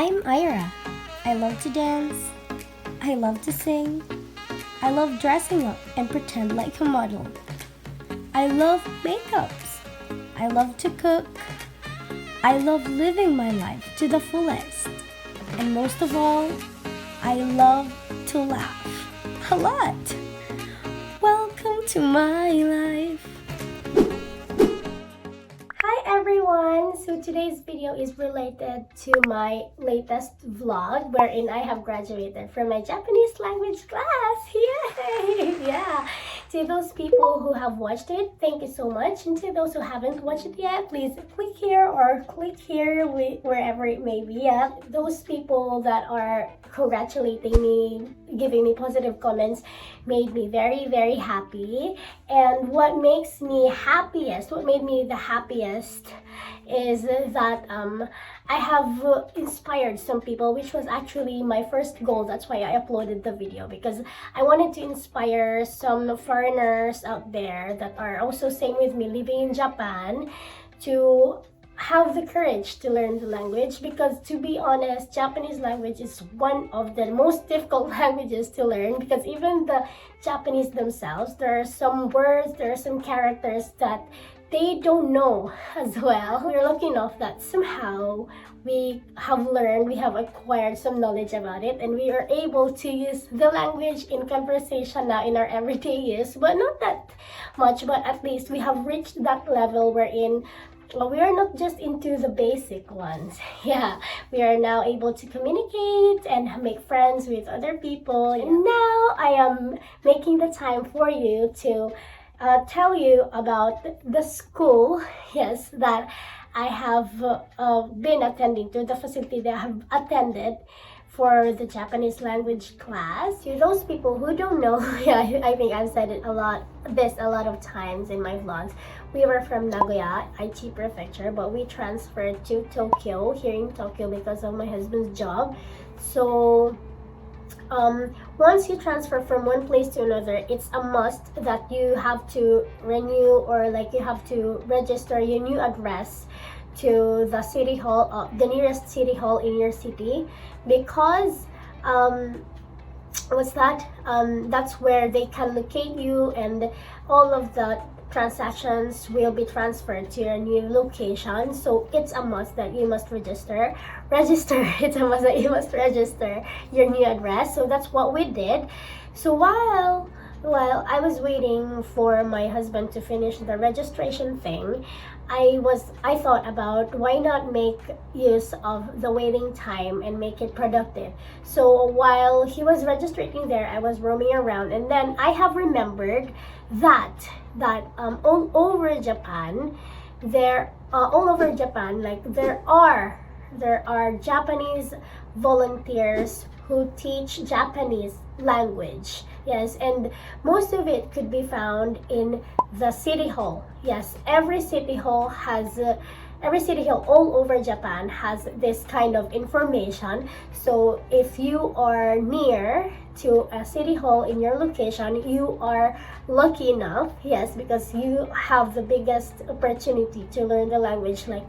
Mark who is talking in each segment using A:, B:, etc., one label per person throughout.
A: I'm Aira. I love to dance. I love to sing. I love dressing up and pretend like a model. I love makeups. I love to cook. I love living my life to the fullest. And most of all, I love to laugh a lot. Welcome to my life. Hi everyone! So today's video is related to my latest vlog wherein I have graduated from my Japanese language class. Yay! Yeah! To those people who have watched it, thank you so much. And to those who haven't watched it yet, please click here or click here wherever it may be at. Those people that are congratulating me, giving me positive comments, made me very, very happy. And what makes me happiest, what made me the happiest is that I have inspired some people, which was actually my first goal. That's why I uploaded the video, because I wanted to inspire some foreigners out there that are also same with me living in Japan to have the courage to learn the language. Because to be honest, Japanese language is one of the most difficult languages to learn, because even the Japanese themselves, there are some words, there are some characters that they don't know as well. We're lucky enough that somehow we have learned, we have acquired some knowledge about it, and we are able to use the language in conversation now in our everyday use, but not that much, but at least we have reached that level wherein we are not just into the basic ones. Yeah, we are now able to communicate and make friends with other people. And now I am making the time for you to tell you about the school, yes, that I have been attending to, the facility that I have attended for the Japanese language class. To those people who don't know, yeah, I think I've said it a lot of times in my vlogs. We were from Nagoya, Aichi Prefecture, but we transferred to Tokyo, here in Tokyo, because of my husband's job. So once you transfer from one place to another, it's a must that you have to renew, or like you have to register your new address to the city hall, the nearest city hall in your city, because that's where they can locate you, and all of the transactions will be transferred to your new location. So it's a must that you must register. It's a must that you must register your new address. So that's what we did. So while I was waiting for my husband to finish the registration thing, I thought about why not make use of the waiting time and make it productive. So while he was registering there, I was roaming around, and then I have remembered that all over Japan, like there are Japanese volunteers who teach Japanese language. Yes, and most of it could be found in the city hall. Yes, every city hall all over Japan has this kind of information. So if you are near to a city hall in your location, you are lucky enough, yes, because you have the biggest opportunity to learn the language, like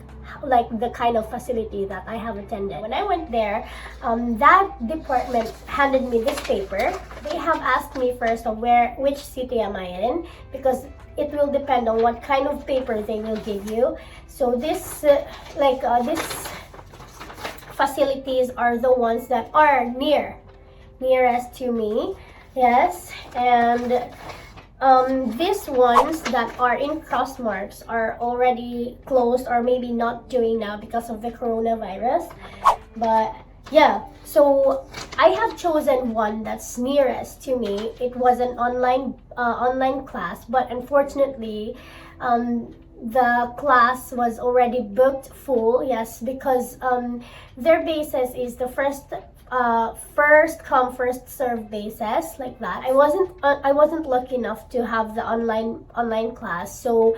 A: the kind of facility that I have attended. When I went there, that department handed me this paper. They have asked me first of which city am I in, because it will depend on what kind of paper they will give you. So this facilities are the ones that are nearest to me, yes, and these ones that are in cross marks are already closed, or maybe not doing now because of the coronavirus. But yeah, so I have chosen one that's nearest to me. It was an online class, but unfortunately the class was already booked full, yes, because their basis is the first come first serve basis, like that. I wasn't lucky enough to have the online class, so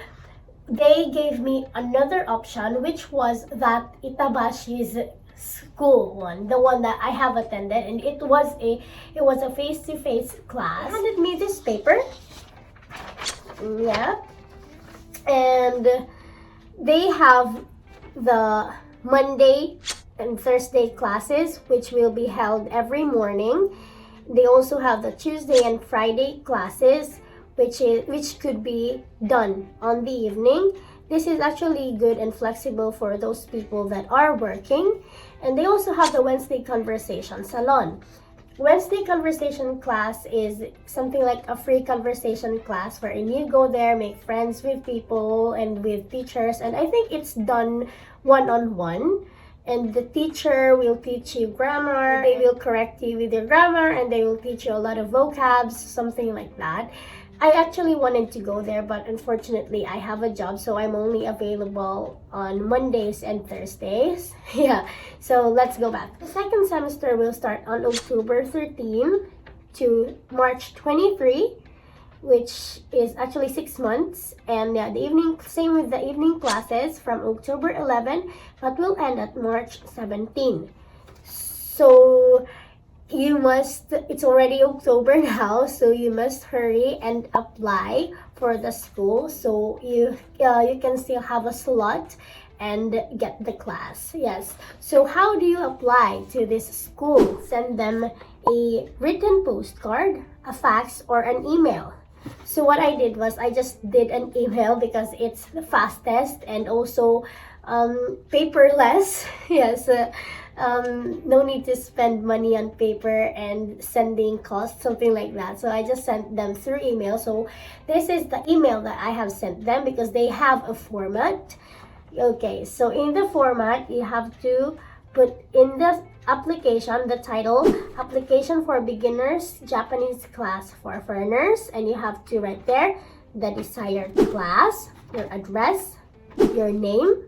A: they gave me another option, which was that Itabashi's school one, the one that I have attended, and it was a face-to-face class. They handed me this paper, yeah, and they have the Monday and Thursday classes, which will be held every morning. They also have the Tuesday and Friday classes, which could be done on the evening. This is actually good and flexible for those people that are working. And they also have the Wednesday conversation salon. Wednesday conversation class is something like a free conversation class wherein you go there, make friends with people and with teachers, and I think it's done one-on-one. And the teacher will teach you grammar, they will correct you with your grammar, and they will teach you a lot of vocabs, something like that. I actually wanted to go there, but unfortunately I have a job, so I'm only available on Mondays and Thursdays. Yeah, so let's go back. The second semester will start on October 13 to March 23, which is actually 6 months. And yeah, the evening, same with the evening classes from October 11, but will end at March 17. So it's already October now, so you must hurry and apply for the school so you can still have a slot and get the class. Yes. So how do you apply to this school? Send them a written postcard, a fax, or an email. So what I did was I just did an email because it's the fastest and also paperless. Yes. No need to spend money on paper and sending costs, something like that. So I just sent them through email. So this is the email that I have sent them because they have a format. Okay, so in the format, you have to put in the application, the title, application for beginners, Japanese class for foreigners, and you have to write there the desired class, your address, your name,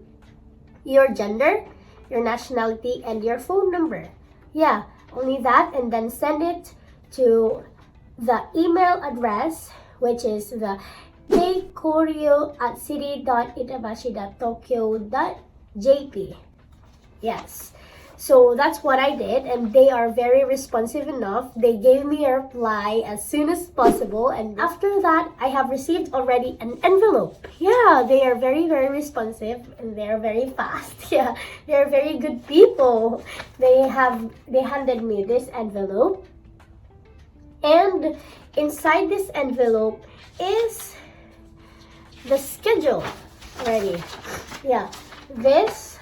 A: your gender, your nationality, and your phone number. Yeah, only that, and then send it to the email address, which is the keikoryo@city.itabashi.tokyo.jp. Yes. So that's what I did, and they are very responsive enough. They gave me a reply as soon as possible, and after that, I have received already an envelope. Yeah, they are very, very responsive, and they are very fast. Yeah, they are very good people. They handed me this envelope, and inside this envelope is the schedule already. Yeah, this,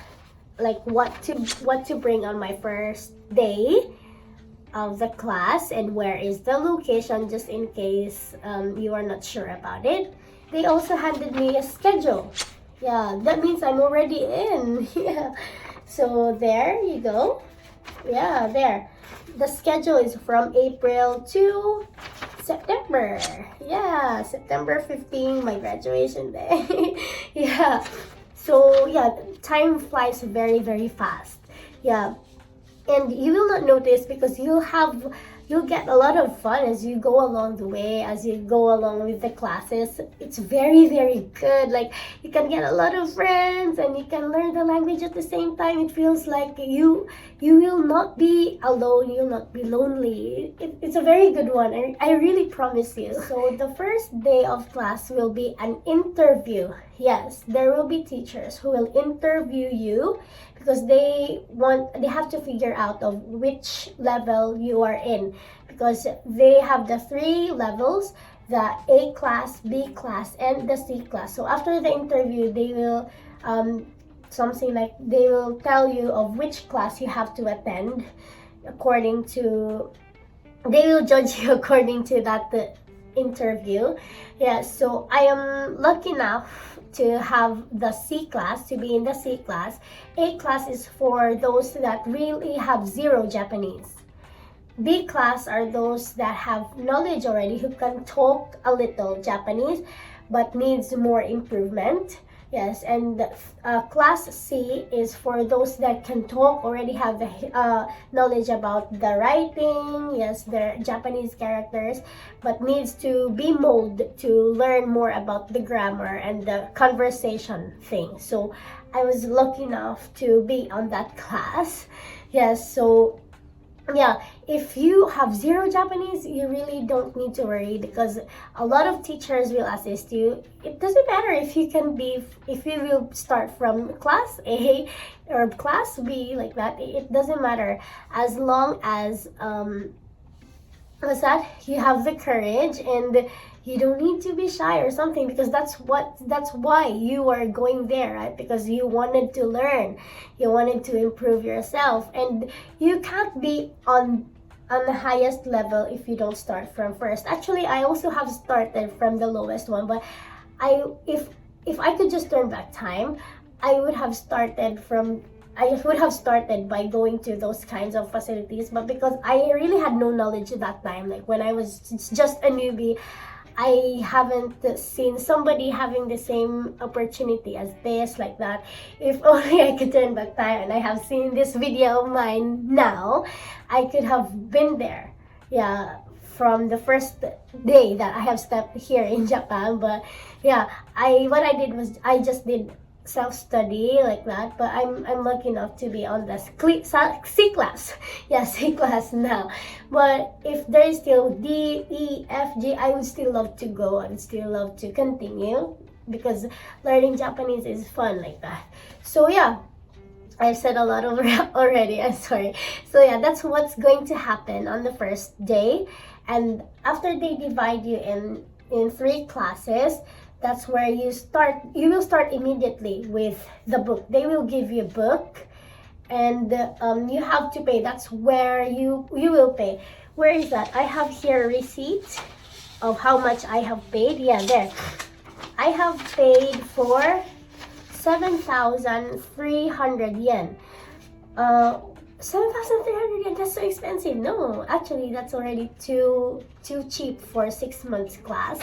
A: like what to bring on my first day of the class, and where is the location, just in case you are not sure about it. They also handed me a schedule. Yeah, that means I'm already in. Yeah, so there you go. Yeah, there. The schedule is from April to September. Yeah, September 15, my graduation day. Yeah. So yeah, time flies very, very fast. Yeah, and you will not notice because you'll get a lot of fun as you go along the way, as you go along with the classes. It's very, very good. Like, you can get a lot of friends and you can learn the language at the same time. It feels like you will not be alone, you'll not be lonely. It's a very good one. I really promise you. So the first day of class will be an interview. Yes, there will be teachers who will interview you because they have to figure out of which level you are in, because they have the 3 levels, the A class, B class, and the C class. So after the interview, they will something like they will tell you of which class you have to attend they will judge you according to that interview. Yeah, so I am lucky enough to have the C class, to be in the C class. A class is for those that really have 0 Japanese. B class are those that have knowledge already, who can talk a little Japanese but needs more improvement. Yes, and class C is for those that can talk, already have the knowledge about the writing, yes, the Japanese characters, but needs to be molded to learn more about the grammar and the conversation thing. So I was lucky enough to be on that class. Yes, so yeah, if you have zero Japanese, you really don't need to worry, because a lot of teachers will assist you. It doesn't matter if you will start from class A or class B, like that. It doesn't matter, as long as what's that, you have the courage, and you don't need to be shy or something, because that's why you are going there, right? Because you wanted to learn, you wanted to improve yourself, and you can't be on the highest level if you don't start from first. Actually, I also have started from the lowest one, but I if I could just turn back time, I would have started from I would have started by going to those kinds of facilities. But because I really had no knowledge at that time, like when I was just a newbie, I haven't seen somebody having the same opportunity as this, like that. If only I could turn back time and I have seen this video of mine now, I could have been there. Yeah, from the first day that I have stepped here in Japan. But yeah, what I did was I just did self-study, like that. But I'm lucky enough to be on the C class. Yeah, C class now. But if there is still D, E, F, G, I would still love to go. I would still love to continue, because learning Japanese is fun, like that. So yeah, I've said a lot over already. I'm sorry. So yeah, that's what's going to happen on the first day. And after they divide you in 3 classes, that's where you will start immediately with the book. They will give you a book, and you have to pay. That's where you will pay. Where is that? I have here a receipt of how much I have paid. Yeah, there. I have paid for 7,300 yen. 7,300 yen, that's so expensive. No, actually, that's already too cheap for 6 months class.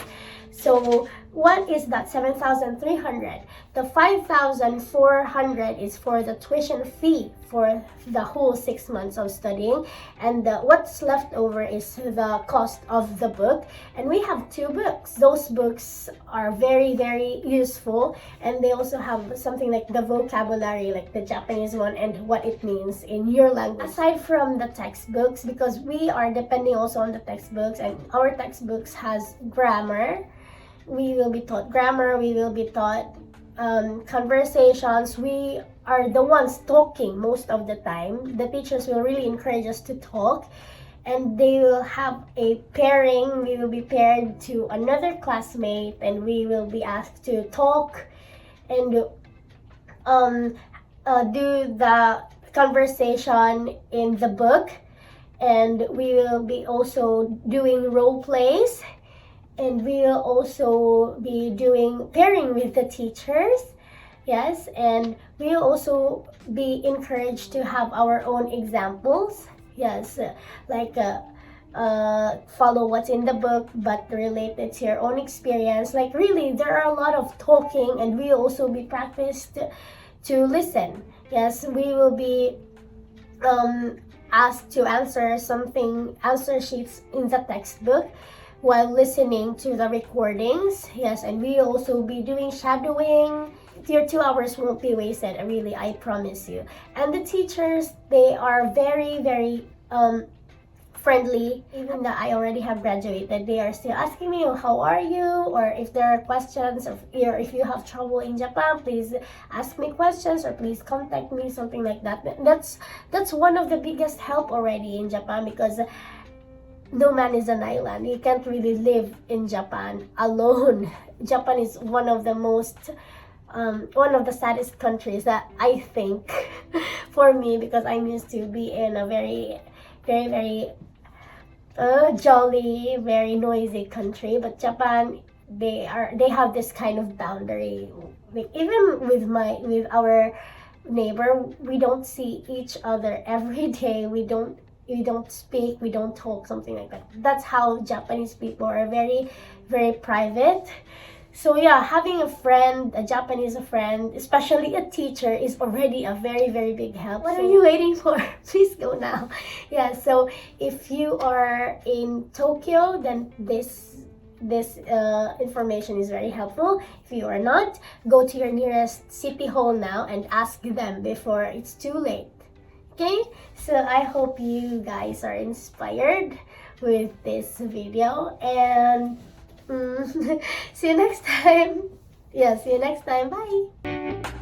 A: So what is that 7,300? The 5,400 is for the tuition fee for the whole 6 months of studying, and what's left over is the cost of the book. And we have 2 books. Those books are very, very useful, and they also have something like the vocabulary, like the Japanese one, and what it means in your language. Aside from the textbooks, because we are depending also on the textbooks, and our textbooks has grammar. We will be taught grammar, we will be taught conversations. We are the ones talking most of the time. The teachers will really encourage us to talk, and they will have a pairing. We will be paired to another classmate, and we will be asked to talk and do the conversation in the book. And we will be also doing role plays, and we will also be doing pairing with the teachers. Yes, and we will also be encouraged to have our own examples. Yes, like follow what's in the book, but related to your own experience. Like really, there are a lot of talking, and we will also be practiced to listen. Yes, we will be asked to answer answer sheets in the textbook while listening to the recordings. Yes, and we also be doing shadowing. Your 2 hours won't be wasted, really, I promise you. And the teachers, they are very, very friendly. Even though I already have graduated, they are still asking me, oh, how are you? Or if there are questions, or if you have trouble in Japan, please ask me questions, or please contact me, something like that. That's one of the biggest help already in Japan, because no man is an island. You can't really live in Japan alone. Japan is one of the saddest countries that I think for me, because I'm used to be in a very, very, very jolly, very noisy country. But Japan, they have this kind of boundary. Like, even with our neighbor, we don't see each other every day. We don't speak, we don't talk, something like that. That's how Japanese people are, very, very private. So yeah, having a Japanese friend, especially a teacher, is already a very, very big help. What are you waiting for? Please go now. Yeah, so if you are in Tokyo, then this information is very helpful. If you are not, go to your nearest city hall now and ask them before it's too late. Okay, so I hope you guys are inspired with this video, and see you next time. Yeah, see you next time. Bye.